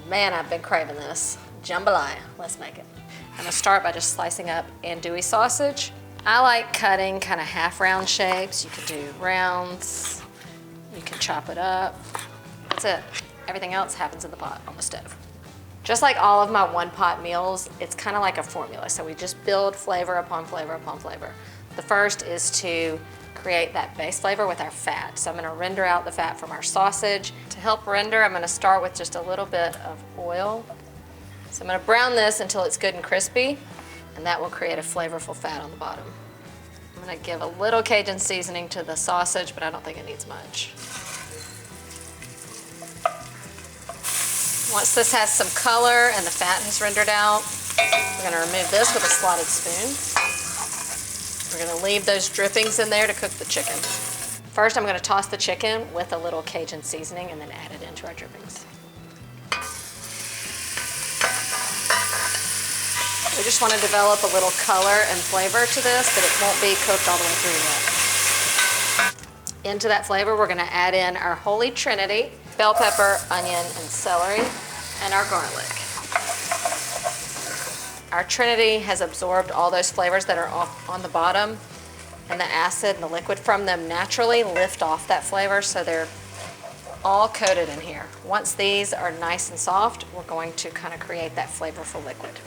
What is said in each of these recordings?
Man, I've been craving this. Jambalaya, let's make it. I'm gonna start by just slicing up andouille sausage. I like cutting kind of half round shapes. You can do rounds, you can chop it up. That's it. Everything else happens in the pot on the stove. Just like all of my one pot meals, it's kind of like a formula. So we just build flavor upon flavor upon flavor. The first is to create that base flavor with our fat. So I'm gonna render out the fat from our sausage. To help render, I'm gonna start with just a little bit of oil. So I'm gonna brown this until it's good and crispy, and that will create a flavorful fat on the bottom. I'm gonna give a little Cajun seasoning to the sausage, but I don't think it needs much. Once this has some color and the fat has rendered out, we're gonna remove this with a slotted spoon. We're gonna leave those drippings in there to cook the chicken. First, I'm gonna toss the chicken with a little Cajun seasoning and then add it into our drippings. We just wanna develop a little color and flavor to this, but it won't be cooked all the way through yet. Into that flavor, we're gonna add in our Holy Trinity, bell pepper, onion, and celery, and our garlic. Our Trinity has absorbed all those flavors that are off on the bottom, and the acid and the liquid from them naturally lift off that flavor, so they're all coated in here. Once these are nice and soft, we're going to kind of create that flavorful liquid.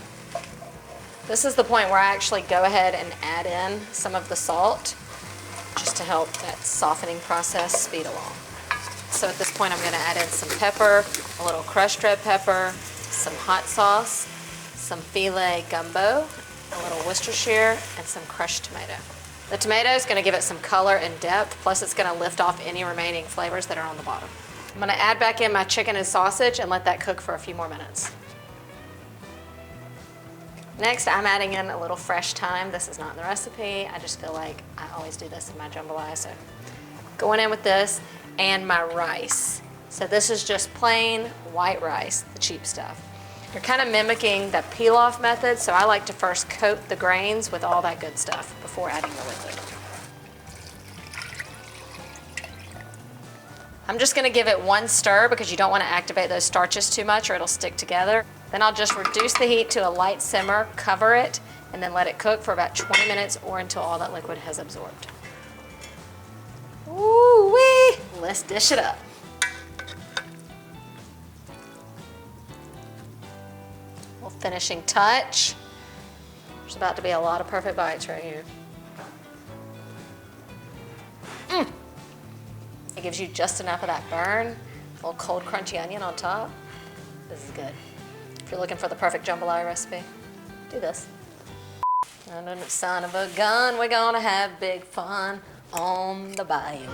This is the point where I actually go ahead and add in some of the salt, just to help that softening process speed along. So at this point, I'm gonna add in some pepper, a little crushed red pepper, some hot sauce, some filet gumbo, a little Worcestershire, and some crushed tomato. The tomato is gonna give it some color and depth, plus it's gonna lift off any remaining flavors that are on the bottom. I'm gonna add back in my chicken and sausage and let that cook for a few more minutes. Next, I'm adding in a little fresh thyme. This is not in the recipe. I just feel like I always do this in my jambalaya, so going in with this and my rice. So this is just plain white rice, the cheap stuff. You're kind of mimicking the peel-off method, so I like to first coat the grains with all that good stuff before adding the liquid. I'm just gonna give it one stir because you don't wanna activate those starches too much or it'll stick together. Then I'll just reduce the heat to a light simmer, cover it, and then let it cook for about 20 minutes or until all that liquid has absorbed. Ooh-wee! Let's dish it up. Little finishing touch. There's about to be a lot of perfect bites right here. It gives you just enough of that burn, a little cold crunchy onion on top. This is good. If you're looking for the perfect jambalaya recipe, do this. Under the son of a gun, we're gonna have big fun on the bayou.